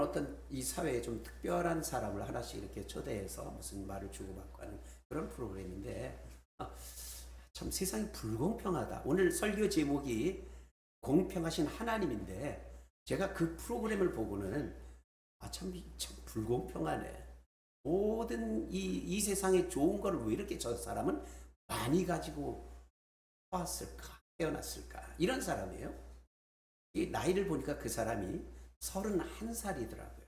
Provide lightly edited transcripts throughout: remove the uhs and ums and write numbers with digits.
어떤 이 사회에 좀 특별한 사람을 하나씩 이렇게 초대해서 무슨 말을 주고받고 하는 그런 프로그램인데, 참 세상이 불공평하다. 오늘 설교 제목이 공평하신 하나님인데, 제가 그 프로그램을 보고는 참 불공평하네. 모든 이 세상에 좋은 걸 왜 이렇게 저 사람은 많이 가지고 왔을까? 태어났을까? 이런 사람이에요. 이 나이를 보니까 그 사람이 31살이더라고요.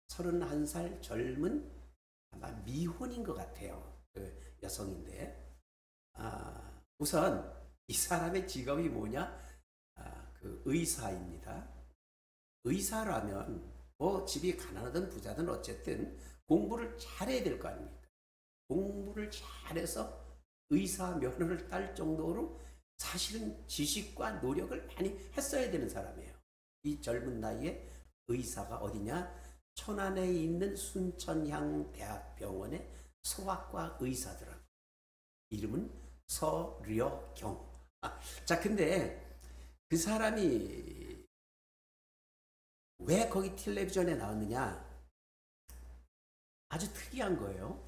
31살 젊은 아마 미혼인 것 같아요. 그 여성인데. 우선 이 사람의 직업이 뭐냐? 그 의사입니다. 의사라면 뭐 집이 가난하든 부자든 어쨌든 공부를 잘해야 될 거 아닙니까? 공부를 잘해서 의사 면허를 딸 정도로 사실은 지식과 노력을 많이 했어야 되는 사람이에요. 이 젊은 나이에 의사가 어디냐? 천안에 있는 순천향 대학병원의 소아과 의사더라고요. 이름은 서려경. 자, 근데 그 사람이 왜 거기 텔레비전에 나왔느냐? 아주 특이한 거예요.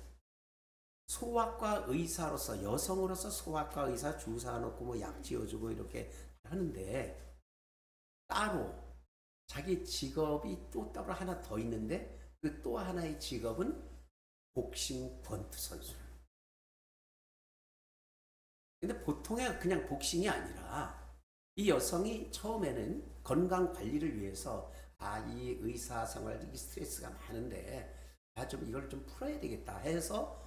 소아과 의사로서, 여성으로서 소아과 의사 주사 놓고 뭐 약 지어주고 이렇게 하는데, 따로 자기 직업이 또 따로 하나 더 있는데, 그 또 하나의 직업은 복싱 권투 선수. 근데 보통의 그냥 복싱이 아니라, 이 여성이 처음에는 건강 관리를 위해서 이 의사 생활 이 스트레스가 많은데 좀 이걸 좀 풀어야 되겠다 해서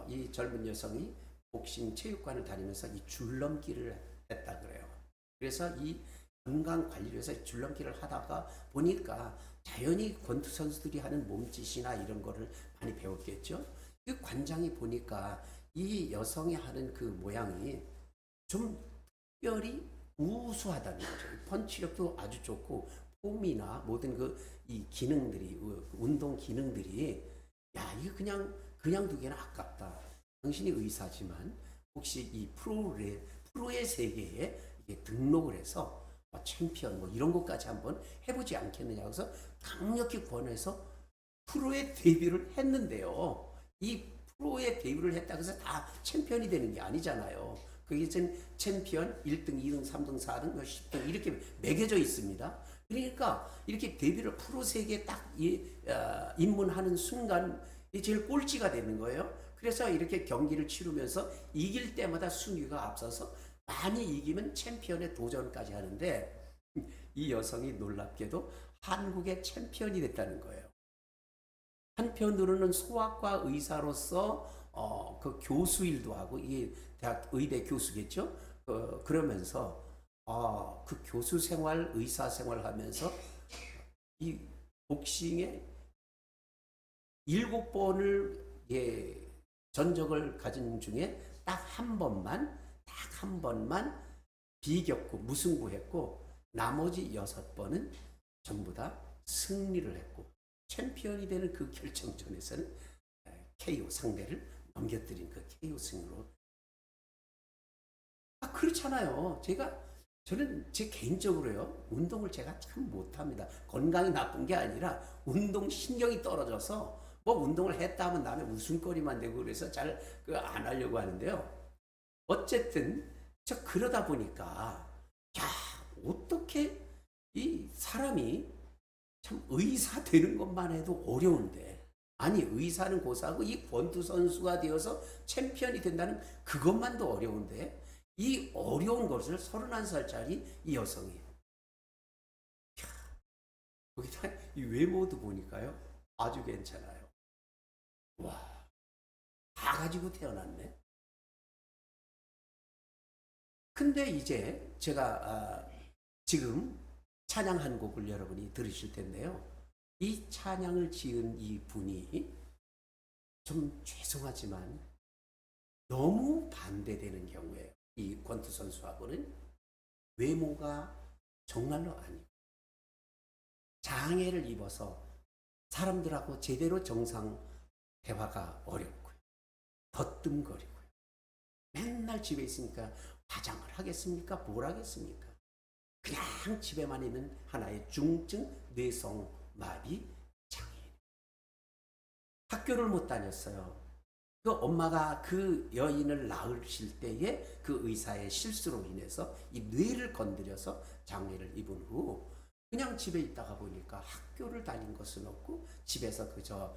이 젊은 여성이 복싱 체육관을 다니면서 이 줄넘기를 했다 그래요. 그래서 이 건강 관리를 위해서 줄넘기를 하다가 보니까 자연히 권투 선수들이 하는 몸짓이나 이런 거를 많이 배웠겠죠. 그 관장이 보니까 이 여성이 하는 그 모양이 좀 특별히 우수하다는 거죠. 펀치력도 아주 좋고 폼이나 모든 이 기능들이, 운동 기능들이, 이거 그냥 두기에는 아깝다. 당신이 의사지만 혹시 이 프로의 세계에 이게 등록을 해서 챔피언 뭐 이런 것까지 한번 해보지 않겠느냐. 그래서 강력히 권해서 프로에 데뷔를 했는데요. 이 프로에 데뷔를 했다고 해서 다 챔피언이 되는 게 아니잖아요. 그게 챔피언 1등, 2등, 3등, 4등, 10등 이렇게 매겨져 있습니다. 그러니까 이렇게 데뷔를 프로 세계에 딱 입문하는 순간 제일 꼴찌가 되는 거예요. 그래서 이렇게 경기를 치르면서 이길 때마다 순위가 앞서서 많이 이기면 챔피언에 도전까지 하는데, 이 여성이 놀랍게도 한국의 챔피언이 됐다는 거예요. 한편으로는 소아과 의사로서 그 교수 일도 하고, 이게 대학 의대 교수겠죠. 그러면서 그 교수 생활, 의사 생활 하면서 이 복싱에 7번을 전적을 가진 중에 딱 한 번만 비겼고 무승부했고, 나머지 6번은 전부 다 승리를 했고, 챔피언이 되는 그 결정전에서는 KO 상대를 넘겨뜨린 그 KO 승으로. 그렇잖아요. 저는 제 개인적으로요, 운동을 제가 참 못합니다. 건강이 나쁜 게 아니라 운동 신경이 떨어져서 뭐 운동을 했다 하면 남의 웃음거리만 되고 그래서 잘 안 하려고 하는데요. 어쨌든 그러다 보니까 어떻게 이 사람이 참 의사 되는 것만 해도 어려운데, 아니 의사는 고사하고 이 권투 선수가 되어서 챔피언이 된다는 그것만도 어려운데, 이 어려운 것을 31살짜리 이 여성이, 거기다 이 외모도 보니까요 아주 괜찮아요. 와, 다 가지고 태어났네. 근데 이제 제가 지금 찬양 한 곡을 여러분이 들으실 텐데요. 이 찬양을 지은 이 분이 좀 죄송하지만 너무 반대되는 경우에요. 이 권투 선수하고는 외모가 정말로 아니고 장애를 입어서 사람들하고 제대로 정상 대화가 어렵고요. 덧뜸거리고요. 맨날 집에 있으니까 화장을 하겠습니까? 뭘 하겠습니까? 그냥 집에만 있는 하나의 중증 뇌성 마비 학교를 못 다녔어요. 그 엄마가 그 여인을 낳으실 때에 그 의사의 실수로 인해서 이 뇌를 건드려서 장애를 입은 후 그냥 집에 있다가 보니까 학교를 다닌 것은 없고 집에서 그저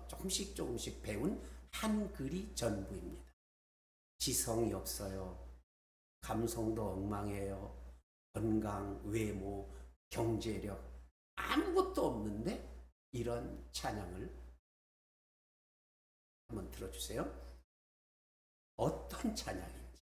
조금씩 조금씩 배운 한글이 전부입니다. 지성이 없어요. 감성도 엉망이에요. 건강, 외모, 경제력 아무것도 없는데 이런 찬양을 한번 들어주세요. 어떤 찬양인지.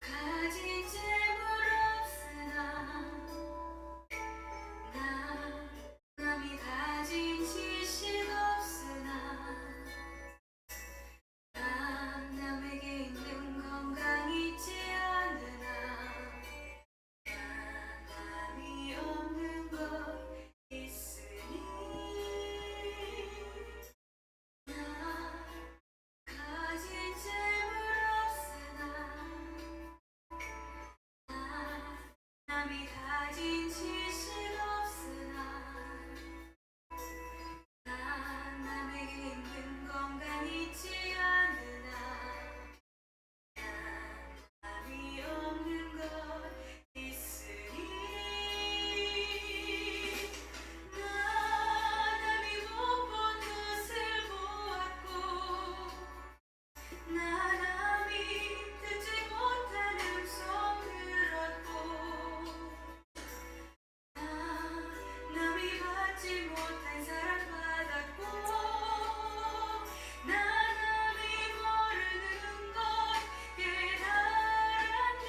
가진 재물 없으나 남이 가진 지식 없으나 남에게 있는 건강 있지 않으나 남이 없는 것 있으니 가진 재물 없으나 남이 가진 지식 없으나 남에게 있는 건강 있지 않으나 남이 없는 것 있으니 남이 못 본 것을 보았고 남이 듣지 못한 음성 들었고 남이 받지 못한 사랑 받았고 남이 모르는 것 깨달았네.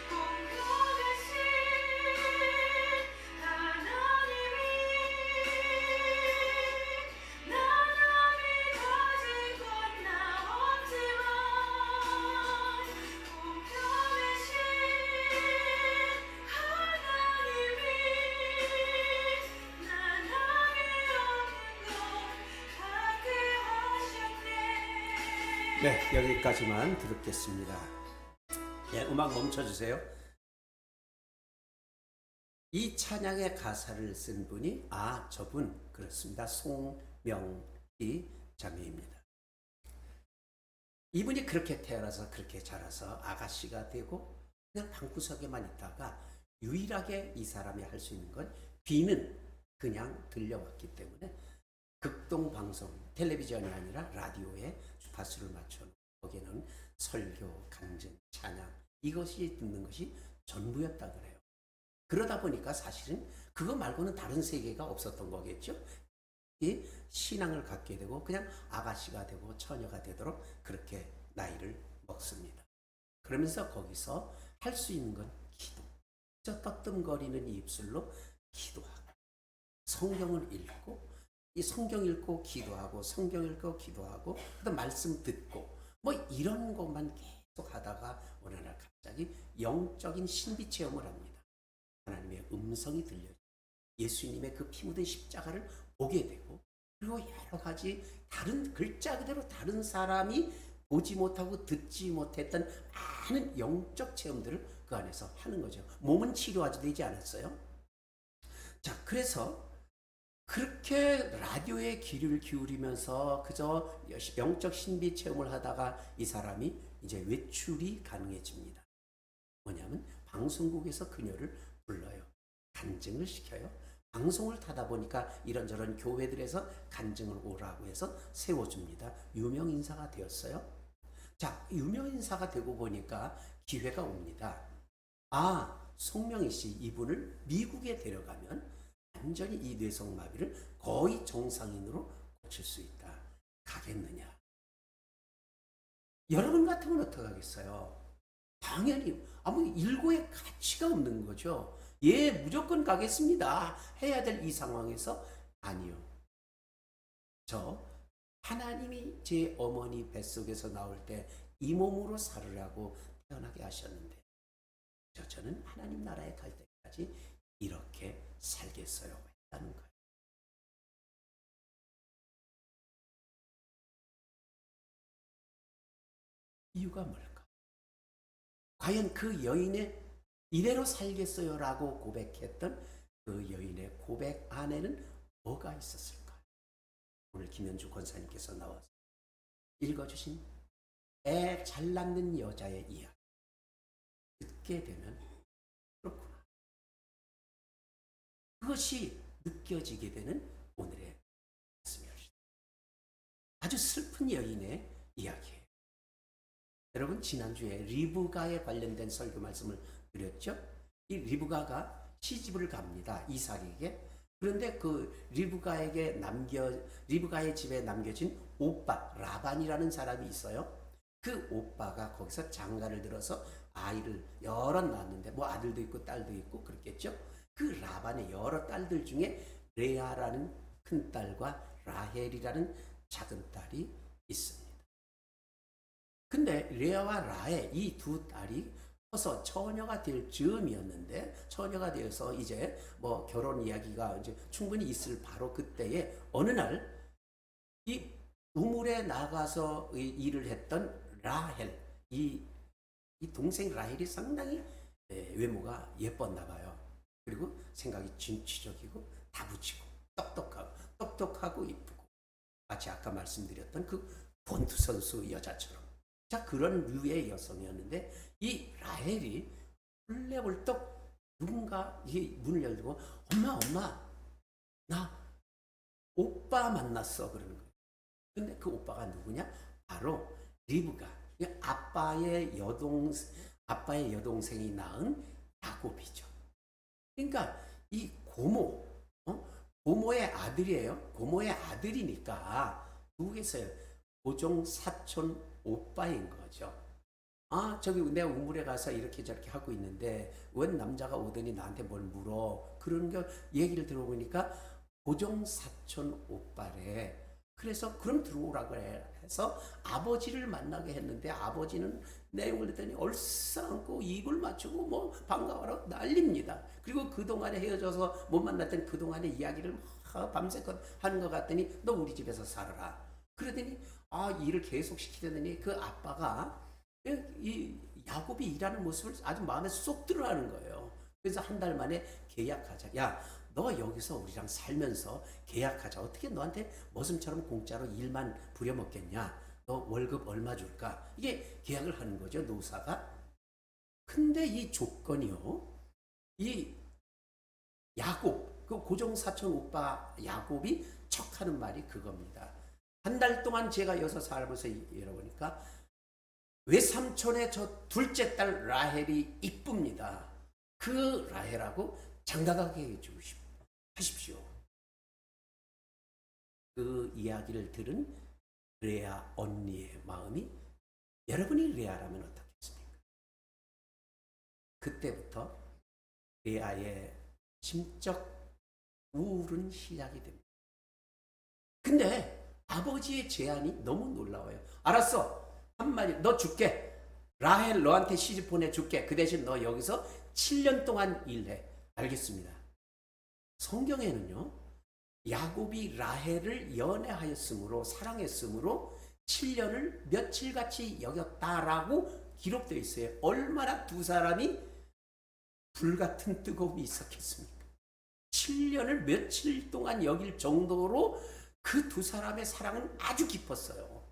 공평하신 하나님이 남이 가진 건 나 없지만 공평하신 하나님이 남이 없는 것 갖게 하셨네. 네, 여기까지만 듣겠습니다. 네, 음악 멈춰주세요. 이 찬양의 가사를 쓴 분이 저분 그렇습니다. 송명희 자매입니다. 이분이 그렇게 태어나서 그렇게 자라서 아가씨가 되고 그냥 방구석에만 있다가 유일하게 이 사람이 할 수 있는 건 귀는 그냥 들려왔기 때문에 극동 방송, 텔레비전이 아니라 라디오에 주파수를 맞춰 거기에는 설교, 간증, 찬양 이것이 듣는 것이 전부였다 그래요. 그러다 보니까 사실은 그거 말고는 다른 세계가 없었던 거겠죠. 이 신앙을 갖게 되고 그냥 아가씨가 되고 처녀가 되도록 그렇게 나이를 먹습니다. 그러면서 거기서 할 수 있는 건 기도. 저 떠뜸거리는 이 입술로 기도하고 성경을 읽고 이 성경 읽고 기도하고 성경 읽고 기도하고 그다음 말씀 듣고 뭐 이런 것만 계속 하다가 어느 날 갑자기 영적인 신비 체험을 합니다. 하나님의 음성이 들려요. 예수님의 그 피 묻은 십자가를 보게 되고 그리고 여러 가지 다른 글자 그대로 다른 사람이 보지 못하고 듣지 못했던 많은 영적 체험들을 그 안에서 하는 거죠. 몸은 치료하지 되지 않았어요. 자, 그래서 그렇게 라디오에 귀를 기울이면서 그저 영적 신비 체험을 하다가 이 사람이 이제 외출이 가능해집니다. 뭐냐면 방송국에서 그녀를 불러요. 간증을 시켜요. 방송을 타다 보니까 이런저런 교회들에서 간증을 오라고 해서 세워줍니다. 유명 인사가 되었어요. 자, 유명 인사가 되고 보니까 기회가 옵니다. 송명희 씨 이분을 미국에 데려가면 완전히 이 뇌성마비를 거의 정상인으로 고칠 수 있다. 가겠느냐? 여러분 같으면 어떡하겠어요? 당연히 일고의 가치가 없는 거죠. 예, 무조건 가겠습니다. 해야 될 이 상황에서 아니요. 저 하나님이 제 어머니 뱃속에서 나올 때 이 몸으로 살으라고 태어나게 하셨는데 저는 하나님 나라에 갈 때까지 이렇게 살겠어요. 했다는 거예요. 이유가 뭘까? 과연 그 여인의 이대로 살겠어요라고 고백했던 그 여인의 고백 안에는 뭐가 있었을까? 오늘 김현주 권사님께서 나와서 읽어주신 애 잘 낳는 여자의 이야기 듣게 되면 그렇구나. 그것이 느껴지게 되는 오늘의 말씀이었습니다. 아주 슬픈 여인의 이야기예요. 여러분 지난주에 리브가에 관련된 설교 말씀을 드렸죠. 이 리브가가 시집을 갑니다. 이삭에게. 그런데 그 리브가의 집에 남겨진 오빠 라반이라는 사람이 있어요. 그 오빠가 거기서 장가를 들어서 아이를 여러 낳았는데 뭐 아들도 있고 딸도 있고 그렇겠죠. 그 라반의 여러 딸들 중에 레아라는 큰 딸과 라헬이라는 작은 딸이 있습니다. 근데 레아와 라헬 이 두 딸이 커서 처녀가 될 즈음이었는데 처녀가 되어서 이제 뭐 결혼 이야기가 이제 충분히 있을 바로 그때에 어느 날 이 우물에 나가서 일을 했던 라헬 이 동생 라헬이 상당히 외모가 예뻤나 봐요. 그리고 생각이 진취적이고 다부치고 똑똑하고 이쁘고 마치 아까 말씀드렸던 그 본투 선수 여자처럼 자 그런 류의 여성이었는데 이 라헬이 헐레벌떡 누군가 이 문을 열고 엄마 나 오빠 만났어 그러는 거예요. 근데 그 오빠가 누구냐? 바로 리브가 아빠의 여동생이 낳은 야곱이죠. 그러니까 이 고모의 아들이에요. 고모의 아들이니까 누구겠어요? 고종 사촌 오빠인 거죠. 아 저기 내가 우물에 가서 이렇게 저렇게 하고 있는데 웬 남자가 오더니 나한테 뭘 물어 그런 거 얘기를 들어보니까 고종 사촌 오빠래. 그래서 그럼 들어오라고 해서 아버지를 만나게 했는데 아버지는 내용을 듣더니 얼싸안고 입을 맞추고 뭐 반가워라 난립니다. 그리고 그동안에 헤어져서 못 만났던 그동안의 이야기를 막 밤새껏 하는 것 같더니 너 우리 집에서 살아라. 그러더니 일을 계속 시키더니 그 아빠가 이 야곱이 일하는 모습을 아주 마음에 쏙 들어하는 거예요. 그래서 한 달 만에 계약하자. 야 너 여기서 우리랑 살면서 계약하자. 어떻게 너한테 머슴처럼 공짜로 일만 부려먹겠냐. 너 월급 얼마 줄까. 이게 계약을 하는 거죠 노사가. 근데 이 조건이요. 이 야곱 그 고종사촌 오빠 야곱이 척하는 말이 그겁니다. 한 달 동안 제가 여기서 살면서 열어보니까 외삼촌의 저 둘째 딸 라헬이 이쁩니다. 그 라헬하고 장가가게 하십시오. 그 이야기를 들은 레아 언니의 마음이 여러분이 레아라면 어떻겠습니까? 그때부터 레아의 심적 우울은 시작이 됩니다. 근데 아버지의 제안이 너무 놀라워요. 알았어. 한마디 너 줄게. 라헬 너한테 시집 보내줄게. 그 대신 너 여기서 7년 동안 일해. 알겠습니다. 성경에는요. 야곱이 라헬을 연애하였으므로 사랑했으므로 7년을 며칠같이 여겼다라고 기록되어 있어요. 얼마나 두 사람이 불같은 뜨거움이 있었겠습니까? 7년을 며칠 동안 여길 정도로 그 두 사람의 사랑은 아주 깊었어요.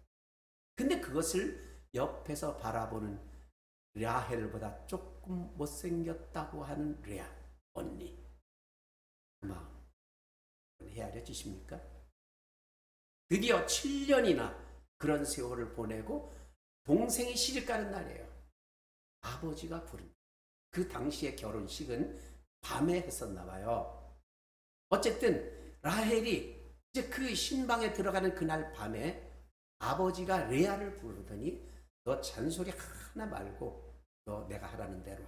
근데 그것을 옆에서 바라보는 라헬보다 조금 못생겼다고 하는 레아 언니 마음 헤아려지십니까? 드디어 7년이나 그런 세월을 보내고 동생이 시집 가는 날이에요. 아버지가 부른 그 당시의 결혼식은 밤에 했었나 봐요. 어쨌든 라헬이 이제 그 신방에 들어가는 그날 밤에 아버지가 레아를 부르더니 너 잔소리 하나 말고 너 내가 하라는 대로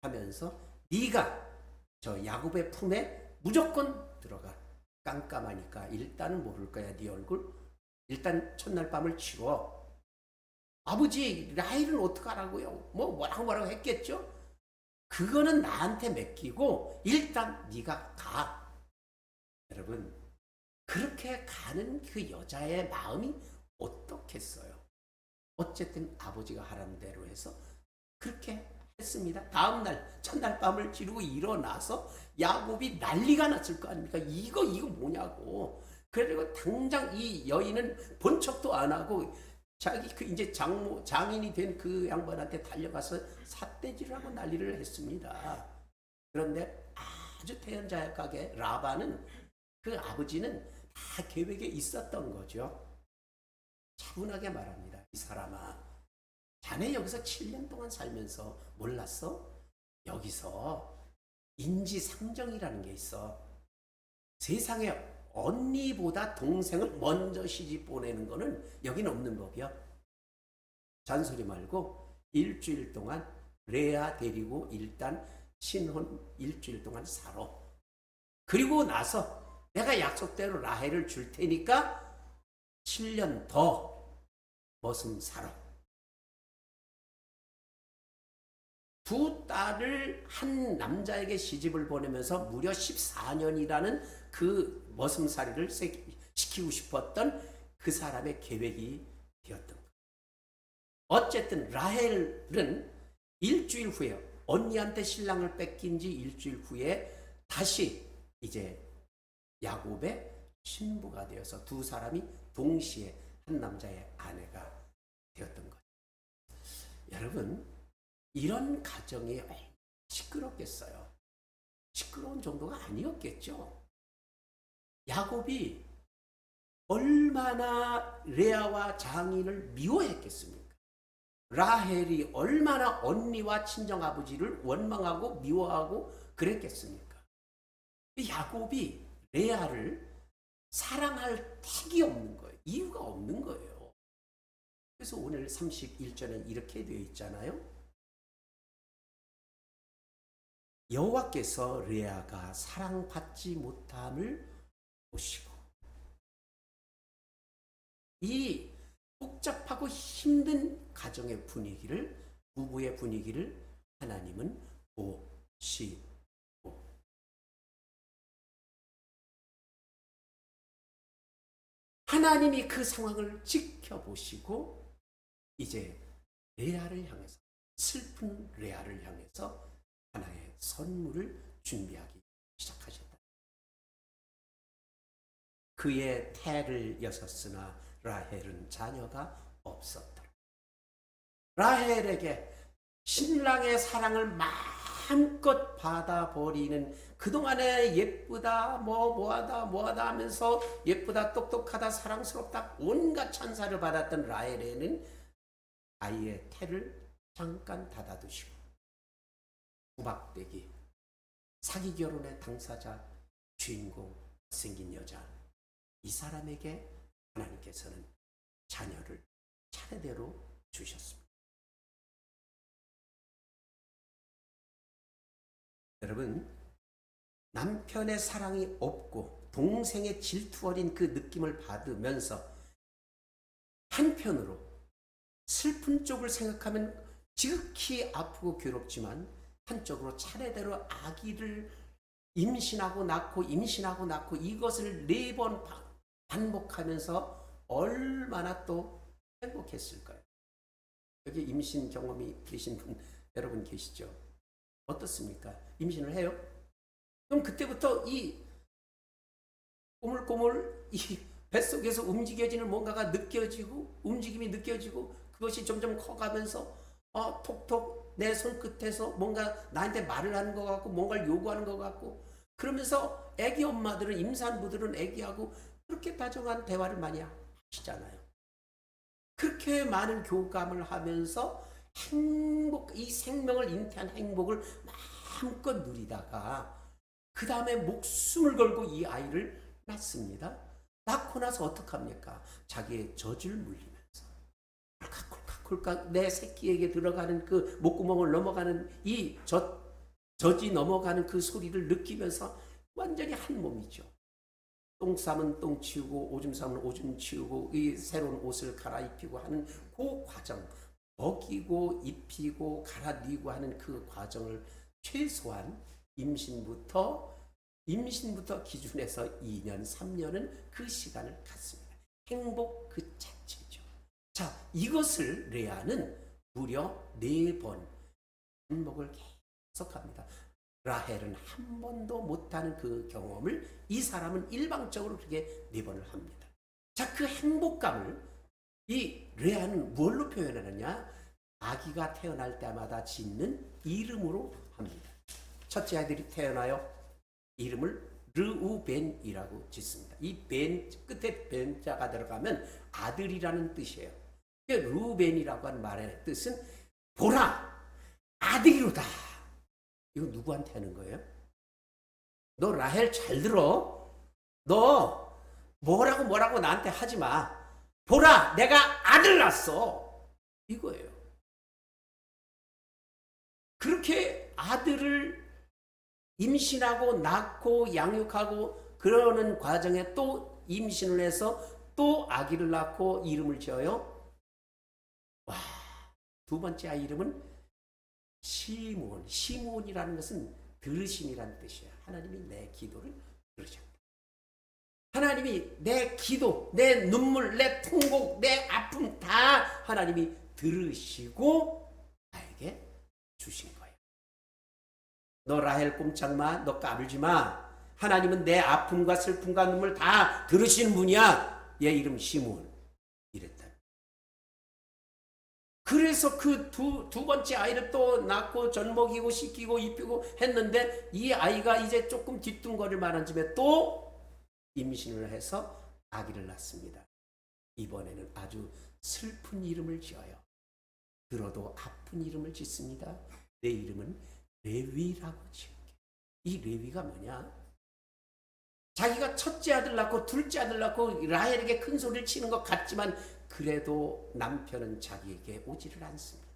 하면서 네가 저 야곱의 품에 무조건 들어가. 깜깜하니까 일단은 모를 거야 네 얼굴. 일단 첫날 밤을 치워. 아버지 라헬은 어떡하라고요? 뭐라고 했겠죠? 그거는 나한테 맡기고 일단 네가 가. 여러분 그렇게 가는 그 여자의 마음이 어떻겠어요? 어쨌든 아버지가 하라는 대로 해서 그렇게 했습니다. 다음날 첫날 밤을 지르고 일어나서 야곱이 난리가 났을 거 아닙니까? 이거 뭐냐고. 그래가지고 당장 이 여인은 본 척도 안 하고 자기 그 이제 장인이 된 그 양반한테 달려가서 삿대질을 하고 난리를 했습니다. 그런데 아주 태연자약하게 라반은 그 아버지는 다 계획에 있었던 거죠. 차분하게 말합니다. 이 사람아, 자네 여기서 7년 동안 살면서 몰랐어? 여기서 인지상정이라는 게 있어. 세상에 언니보다 동생을 먼저 시집 보내는 거는 여기는 없는 법이야. 잔소리 말고 일주일 동안 레아 데리고 일단 신혼 일주일 동안 살아. 그리고 나서 내가 약속대로 라헬을 줄 테니까 7년 더 머슴 살아. 두 딸을 한 남자에게 시집을 보내면서 무려 14년이라는 그 머슴살이를 시키고 싶었던 그 사람의 계획이 되었던 거예요. 어쨌든 라헬은 일주일 후에 언니한테 신랑을 뺏긴 지 일주일 후에 다시 이제 야곱의 신부가 되어서 두 사람이 동시에 한 남자의 아내가 되었던 거예요. 여러분 이런 가정이 시끄럽겠어요? 시끄러운 정도가 아니었겠죠. 야곱이 얼마나 레아와 장인을 미워했겠습니까? 라헬이 얼마나 언니와 친정아버지를 원망하고 미워하고 그랬겠습니까? 야곱이 레아를 사랑할 턱이 없는 거예요. 이유가 없는 거예요. 그래서 오늘 31절에 이렇게 되어 있잖아요. 여호와께서 레아가 사랑받지 못함을 보시고 이 복잡하고 힘든 가정의 분위기를 부부의 분위기를 하나님은 보시고 하나님이 그 상황을 지켜보시고 이제 레아를 향해서 슬픈 레아를 향해서 하나의 선물을 준비하기 시작하셨다. 그의 태를 여섰으나 라헬은 자녀가 없었다. 라헬에게 신랑의 사랑을 마음껏 받아버리는 그동안에 예쁘다 뭐하다 하면서 예쁘다 똑똑하다 사랑스럽다 온갖 찬사를 받았던 라헬에는 아이의 태를 잠깐 닫아두시고 구박되기 사기 결혼의 당사자 주인공 생긴 여자 이 사람에게 하나님께서는 자녀를 차례대로 주셨습니다. 여러분 남편의 사랑이 없고 동생의 질투 어린 그 느낌을 받으면서 한편으로 슬픈 쪽을 생각하면 지극히 아프고 괴롭지만 한쪽으로 차례대로 아기를 임신하고 낳고 이것을 4번 반복하면서 얼마나 또 행복했을까요? 여기 임신 경험이 계신 분 여러분 계시죠? 어떻습니까? 임신을 해요? 그럼 그때부터 이 꼬물꼬물 이 뱃속에서 움직여지는 뭔가가 느껴지고 움직임이 느껴지고 그것이 점점 커가면서 톡톡 내 손끝에서 뭔가 나한테 말을 하는 것 같고 뭔가를 요구하는 것 같고 그러면서 애기 엄마들은 임산부들은 애기하고 그렇게 다정한 대화를 많이 하시잖아요. 그렇게 많은 교감을 하면서 이 생명을 잉태한 행복을 마음껏 누리다가 그 다음에 목숨을 걸고 이 아이를 낳습니다. 낳고 나서 어떡합니까? 자기의 젖을 물리면서 콜깍콜깍 내 새끼에게 들어가는 그 목구멍을 넘어가는 이 젖 젖이 넘어가는 그 소리를 느끼면서 완전히 한 몸이죠. 똥 싸면 똥 치우고 오줌 싸면 오줌 치우고 이 새로운 옷을 갈아입히고 하는 그 과정, 먹이고 입히고 갈아뉘고 하는 그 과정을 최소한 임신부터 기준해서 2년, 3년은 그 시간을 갖습니다. 행복 그 자체죠. 자, 이것을 레아는 무려 4번 행복을 계속합니다. 라헬은 한 번도 못하는 그 경험을 이 사람은 일방적으로 그렇게 4번을 합니다. 자, 그 행복감을 이 레아는 뭘로 표현하느냐? 아기가 태어날 때마다 짓는 이름으로 합니다. 첫째 아들이 태어나요. 이름을 르우벤이라고 짓습니다. 이 벤 끝에 벤자가 들어가면 아들이라는 뜻이에요. 르우벤이라고 하는 말의 뜻은 보라, 아들이로다. 이거 누구한테 하는 거예요? 너 라헬 잘 들어. 너 뭐라고 나한테 하지 마. 보라, 내가 아들 낳았어. 이거예요. 그렇게 아들을 임신하고 낳고 양육하고 그러는 과정에 또 임신을 해서 또 아기를 낳고 이름을 지어요. 와, 두 번째 아이 이름은 시므온. 시므온이라는 것은 들으심이라는 뜻이에요. 하나님이 내 기도를 들으셨다. 하나님이 내 기도, 내 눈물, 내 통곡, 내 아픔 다 하나님이 들으시고 나에게 주신 거예요. 너 라헬 꼼짝 마. 너 까불지 마. 하나님은 내 아픔과 슬픔과 눈물 다 들으시는 분이야. 얘 이름 시므온. 이랬다. 그래서 그 두 번째 아이를 또 낳고 젖 먹이고 씻기고 입히고 했는데 이 아이가 이제 조금 뒤뚱거릴 만한 쯤에 또 임신을 해서 아기를 낳습니다. 이번에는 아주 슬픈 이름을 지어요. 들어도 아픈 이름을 짓습니다. 내 이름은 레위라고 지을게. 이 레위가 뭐냐? 자기가 첫째 아들 낳고 둘째 아들 낳고 라헬에게 큰 소리를 치는 것 같지만 그래도 남편은 자기에게 오지를 않습니다.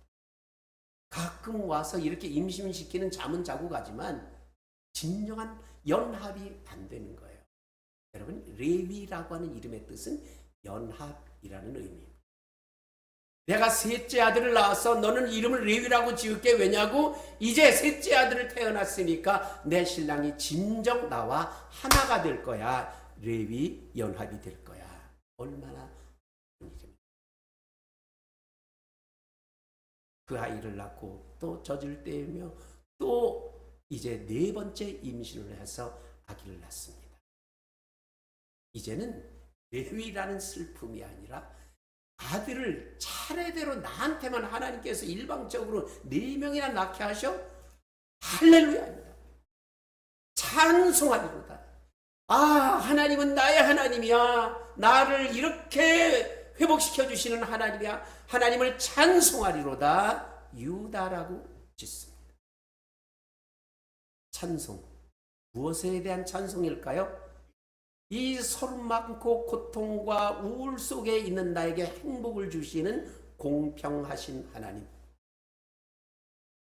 가끔 와서 이렇게 임신시키는 잠은 자고 가지만 진정한 연합이 안 되는 거예요. 여러분, 레위라고 하는 이름의 뜻은 연합이라는 의미입니다. 내가 셋째 아들을 낳아서 너는 이름을 레위라고 지을게. 왜냐고? 이제 셋째 아들을 태어났으니까 내 신랑이 진정 나와 하나가 될 거야. 레위 연합이 될 거야. 얼마나 그 아이를 낳고 또 젖을 떼며 또 이제 4번째 임신을 해서 아기를 낳습니다. 이제는 레위라는 슬픔이 아니라 아들을 차례대로 나한테만 하나님께서 일방적으로 4명이나 낳게 하셔? 할렐루야입니다. 찬송하리로다. 아, 하나님은 나의 하나님이야. 나를 이렇게 회복시켜 주시는 하나님이야. 하나님을 찬송하리로다. 유다라고 짓습니다. 찬송. 무엇에 대한 찬송일까요? 이 서름 많고 고통과 우울 속에 있는 나에게 행복을 주시는 공평하신 하나님.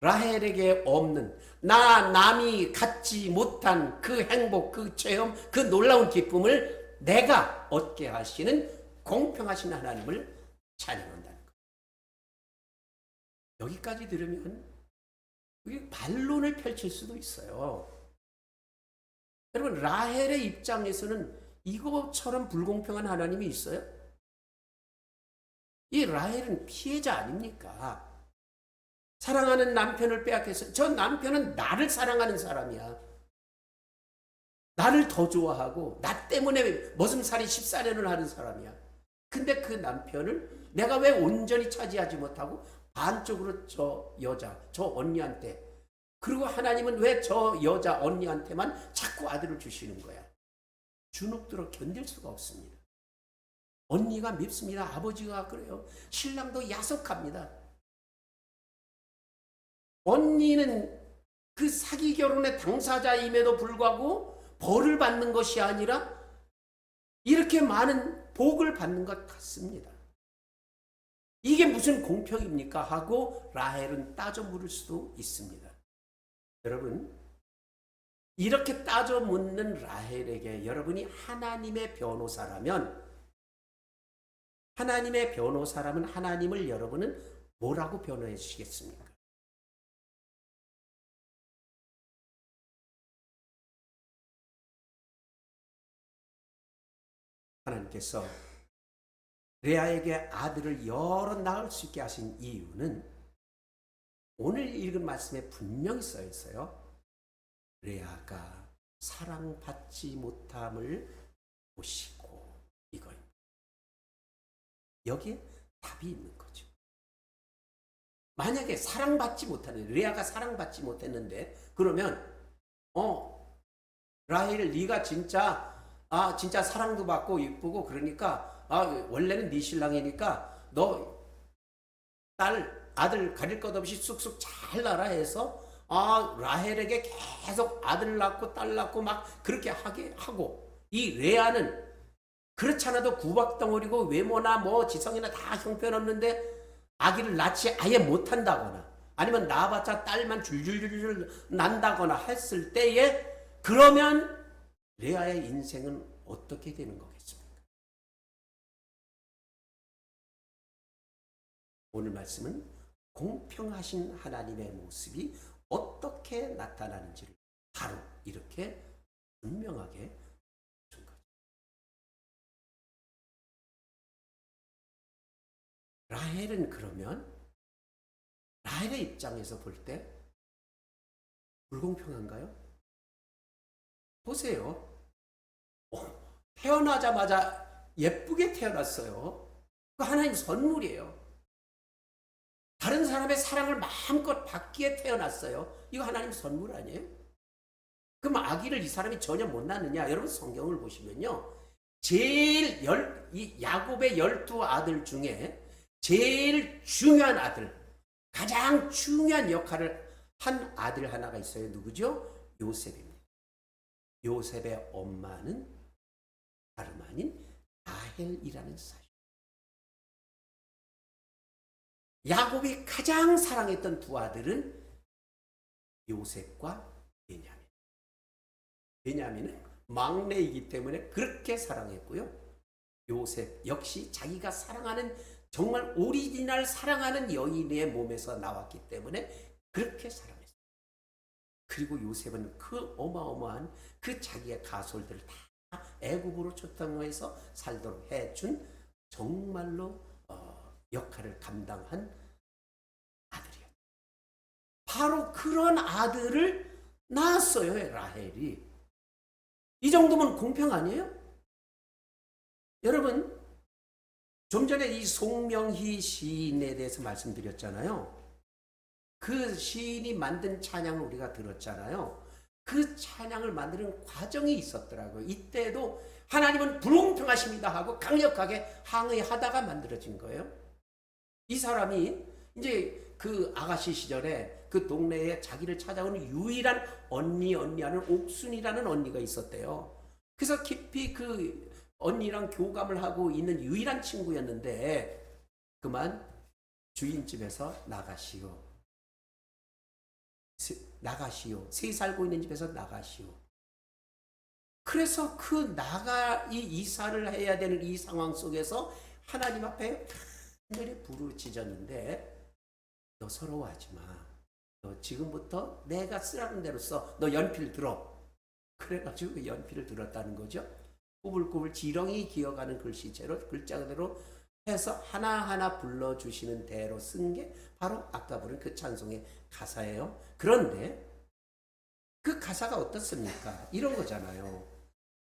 라헬에게 없는 남이 갖지 못한 그 행복, 그 체험, 그 놀라운 기쁨을 내가 얻게 하시는 공평하신 하나님을 찬양한다는 것. 여기까지 들으면 반론을 펼칠 수도 있어요. 여러분, 라헬의 입장에서는 이것처럼 불공평한 하나님이 있어요? 이 라헬은 피해자 아닙니까? 사랑하는 남편을 빼앗겨서, 저 남편은 나를 사랑하는 사람이야. 나를 더 좋아하고 나 때문에 머슴살이 14년을 하는 사람이야. 근데 그 남편을 내가 왜 온전히 차지하지 못하고 반쪽으로 저 여자, 저 언니한테, 그리고 하나님은 왜 저 여자 언니한테만 자꾸 아들을 주시는 거야? 주눅들어 견딜 수가 없습니다. 언니가 밉습니다. 아버지가 그래요. 신랑도 야속합니다. 언니는 그 사기 결혼의 당사자임에도 불구하고 벌을 받는 것이 아니라 이렇게 많은 복을 받는 것 같습니다. 이게 무슨 공평입니까? 하고 라헬은 따져 물을 수도 있습니다. 여러분, 이렇게 따져 묻는 라헬에게 여러분이 하나님의 변호사라면, 하나님을 여러분은 뭐라고 변호해 주시겠습니까? 하나님께서 레아에게 아들을 여러 낳을 수 있게 하신 이유는 오늘 읽은 말씀에 분명히 써 있어요. 레아가 사랑받지 못함을 보시고, 이거입니다. 여기에 답이 있는 거죠. 만약에 사랑받지 못하는, 레아가 사랑받지 못했는데, 그러면 라헬, 네가 진짜 사랑도 받고 이쁘고, 그러니까 원래는 네 신랑이니까 너 아들 가릴 것 없이 쑥쑥 잘 낳아라 해서 라헬에게 계속 아들 낳고 딸 낳고 막 그렇게 하게 하고, 이 레아는 그렇지 않아도 구박덩어리고 외모나 뭐 지성이나 다 형편없는데 아기를 낳지 아예 못한다거나, 아니면 낳아봤자 딸만 줄줄줄 난다거나 했을 때에, 그러면 레아의 인생은 어떻게 되는 거겠습니까? 오늘 말씀은 공평하신 하나님의 모습이 어떻게 나타나는지를 바로 이렇게 분명하게 준 거죠. 라헬은 그러면 라헬의 입장에서 볼 때 불공평한가요? 보세요. 태어나자마자 예쁘게 태어났어요. 그 하나님 선물이에요. 다른 사람의 사랑을 마음껏 받기에 태어났어요. 이거 하나님 선물 아니에요? 그럼 아기를 이 사람이 전혀 못 낳느냐? 여러분 성경을 보시면요, 이 야곱의 12아들 중에 제일 중요한 아들, 가장 중요한 역할을 한 아들 하나가 있어요. 누구죠? 요셉입니다. 요셉의 엄마는 다름 아닌 라헬이라는 사실. 야곱이 가장 사랑했던 두 아들은 요셉과 베냐민. 베냐민은 막내이기 때문에 그렇게 사랑했고요. 요셉 역시 자기가 사랑하는, 정말 오리지널 사랑하는 여인의 몸에서 나왔기 때문에 그렇게 사랑했어요. 그리고 요셉은 그 어마어마한 그 자기의 가솔들을 다 애굽으로 초청해서 살도록 해준 정말로 역할을 감당한 아들이에요. 바로 그런 아들을 낳았어요, 라헬이. 이 정도면 공평 아니에요? 여러분, 좀 전에 이 송명희 시인에 대해서 말씀드렸잖아요. 그 시인이 만든 찬양을 우리가 들었잖아요. 그 찬양을 만드는 과정이 있었더라고요. 이때도 하나님은 불공평하십니다 하고 강력하게 항의하다가 만들어진 거예요. 이 사람이 이제 그 아가씨 시절에 그 동네에 자기를 찾아오는 유일한 언니하는 옥순이라는 언니가 있었대요. 그래서 깊이 그 언니랑 교감을 하고 있는 유일한 친구였는데, 그만 주인집에서 나가시오. 새 살고 있는 집에서 나가시오. 그래서 그 이사를 해야 되는 이 상황 속에서 하나님 앞에 하늘에 부르짖었는데, 너 서러워하지 마. 너 지금부터 내가 쓰라는 대로 써. 너 연필 들어. 그래가지고 연필을 들었다는 거죠. 꾸불꾸불 지렁이 기어가는 글씨체로 글자 그대로 해서 하나하나 불러주시는 대로 쓴 게 바로 아까 부른 그 찬송의 가사예요. 그런데 그 가사가 어떻습니까? 이런 거잖아요.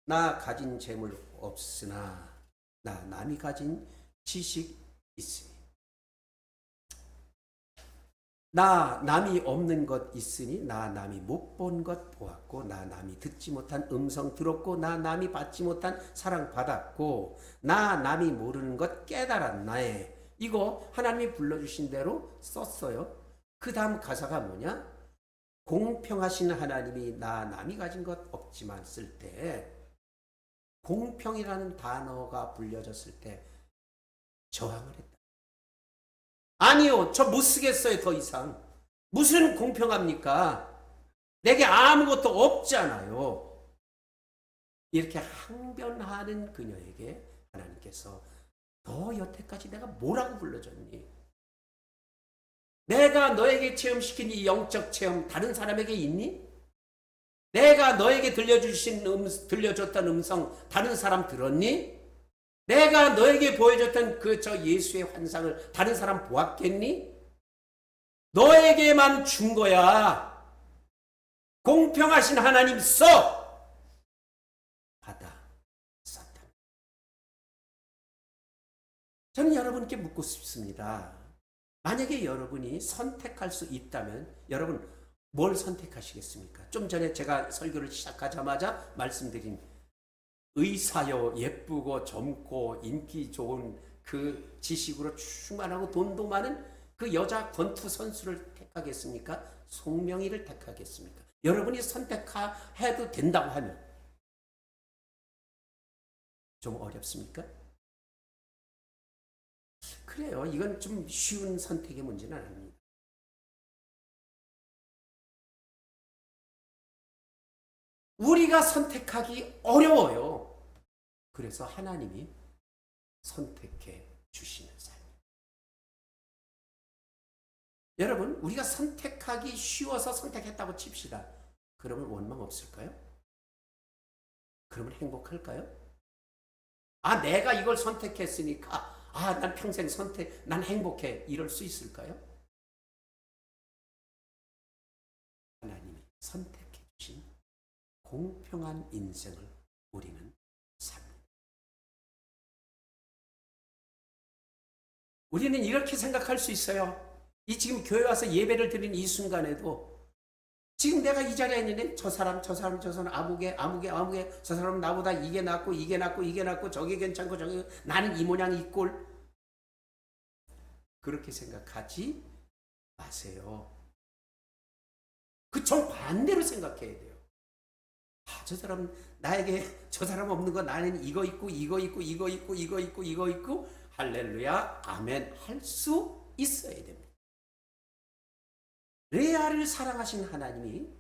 나 가진 재물 없으나 나 남이 가진 지식 있으니, 나 남이 없는 것 있으니, 나 남이 못 본 것 보았고, 나 남이 듣지 못한 음성 들었고, 나 남이 받지 못한 사랑 받았고, 나 남이 모르는 것 깨달았나에. 이거 하나님이 불러주신 대로 썼어요. 그 다음 가사가 뭐냐? 공평하신 하나님이 나 남이 가진 것 없지만 쓸 때, 공평이라는 단어가 불려졌을 때 저항을 했다. 아니요, 저 못 쓰겠어요. 더 이상 무슨 공평합니까? 내게 아무것도 없잖아요. 이렇게 항변하는 그녀에게 하나님께서 너 여태까지 내가 뭐라고 불러줬니? 내가 너에게 체험시킨 이 영적 체험 다른 사람에게 있니? 내가 너에게 들려줬던 음성 다른 사람 들었니? 내가 너에게 보여줬던 저 예수의 환상을 다른 사람 보았겠니? 너에게만 준 거야. 공평하신 하나님 써! 받아 썼다. 저는 여러분께 묻고 싶습니다. 만약에 여러분이 선택할 수 있다면 여러분 뭘 선택하시겠습니까? 좀 전에 제가 설교를 시작하자마자 말씀드린 의사요, 예쁘고 젊고 인기 좋은 그 지식으로 충만하고 돈도 많은 그 여자 권투 선수를 택하겠습니까? 송명희를 택하겠습니까? 여러분이 선택해도 된다고 하면 좀 어렵습니까? 그래요. 이건 좀 쉬운 선택의 문제는 아닙니다. 우리가 선택하기 어려워요. 그래서 하나님이 선택해 주시는 삶. 여러분, 우리가 선택하기 쉬워서 선택했다고 칩시다. 그러면 원망 없을까요? 그러면 행복할까요? 아, 내가 이걸 선택했으니까 난 평생 난 행복해. 이럴 수 있을까요? 하나님이 선택해 주신 공평한 인생을 우리는 삽니다. 우리는 이렇게 생각할 수 있어요. 이 지금 교회 와서 예배를 드리는 이 순간에도 지금 내가 이 자리에 있는데 저 사람 아무개 저 사람 나보다 이게 낫고 저게 괜찮고 저게 나는 이 모양 이 꼴. 그렇게 생각하지 마세요. 그 정반대로 생각해야 돼요. 저 사람 나에게 저 사람 없는 거 나는 이거 있고 할렐루야 아멘 할 수 있어야 됩니다. 레아를 사랑하신 하나님이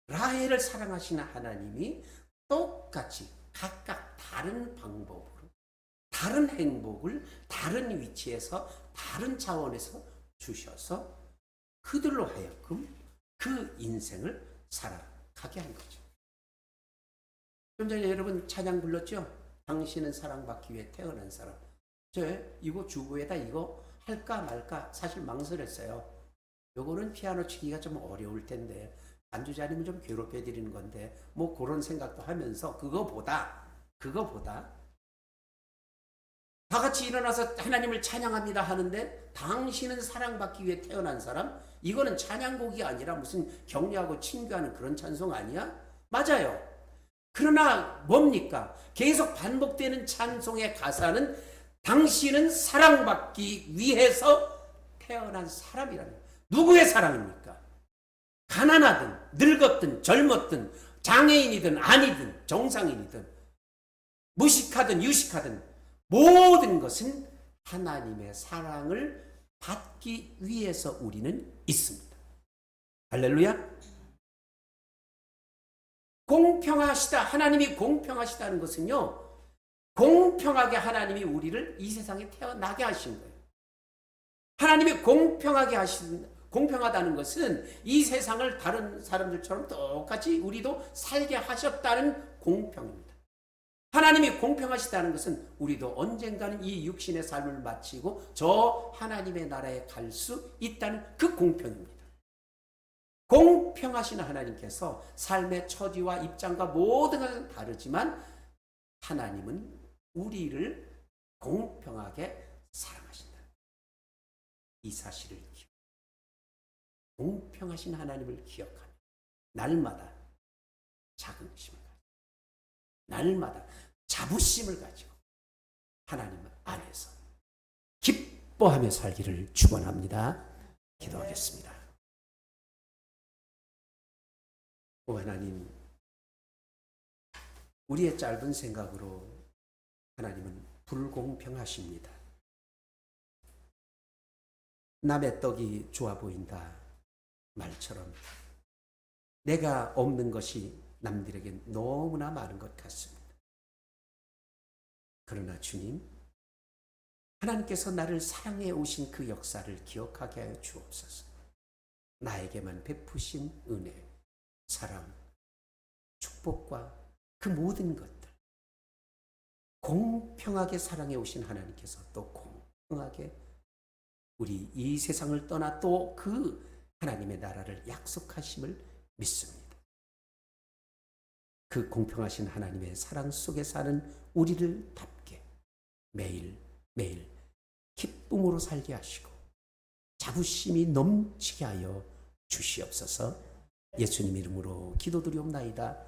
라헬을 사랑하시는 하나님이 똑같이 각각 다른 방법으로 다른 행복을 다른 위치에서 다른 차원에서 주셔서 그들로 하여금 그 인생을 살아가게 한 거죠. 좀 전에 여러분 찬양 불렀죠? 당신은 사랑받기 위해 태어난 사람. 저 이거 주부에다 이거 할까 말까 사실 망설였어요. 요거는 피아노 치기가 좀 어려울 텐데 반주자님은 좀 괴롭혀 드리는 건데 뭐 그런 생각도 하면서 그거보다 다 같이 일어나서 하나님을 찬양합니다 하는데 당신은 사랑받기 위해 태어난 사람? 이거는 찬양곡이 아니라 무슨 격려하고 친교하는 그런 찬송 아니야? 맞아요. 그러나 뭡니까? 계속 반복되는 찬송의 가사는 당신은 사랑받기 위해서 태어난 사람이라는 거예요. 누구의 사랑입니까? 가난하든 늙었든 젊었든 장애인이든 아니든 정상인이든 무식하든 유식하든 모든 것은 하나님의 사랑을 받기 위해서 우리는 있습니다. 할렐루야. 공평하시다. 하나님이 공평하시다는 것은요. 공평하게 하나님이 우리를 이 세상에 태어나게 하신 거예요. 하나님이 공평하다는 것은 이 세상을 다른 사람들처럼 똑같이 우리도 살게 하셨다는 공평입니다. 하나님이 공평하시다는 것은 우리도 언젠가는 이 육신의 삶을 마치고 저 하나님의 나라에 갈 수 있다는 그 공평입니다. 공평하신 하나님께서 삶의 처지와 입장과 모든 것은 다르지만 하나님은 우리를 공평하게 사랑하신다. 이 사실을 공평하신 하나님을 기억하며 날마다 자긍심을 가지고 날마다 자부심을 가지고 하나님 안에서 기뻐하며 살기를 축원합니다. 기도하겠습니다. 오 하나님, 우리의 짧은 생각으로 하나님은 불공평하십니다. 남의 떡이 좋아 보인다 말처럼 내가 없는 것이 남들에게 너무나 많은 것 같습니다. 그러나 주님, 하나님께서 나를 사랑해 오신 그 역사를 기억하게 하여 주옵소서. 나에게만 베푸신 은혜, 사랑, 축복과 그 모든 것들, 공평하게 사랑해 오신 하나님께서 또 공평하게 우리 이 세상을 떠나 또 그 하나님의 나라를 약속하심을 믿습니다. 그 공평하신 하나님의 사랑 속에 사는 우리를 답게 매일 매일 기쁨으로 살게 하시고 자부심이 넘치게 하여 주시옵소서. 예수님 이름으로 기도드리옵나이다.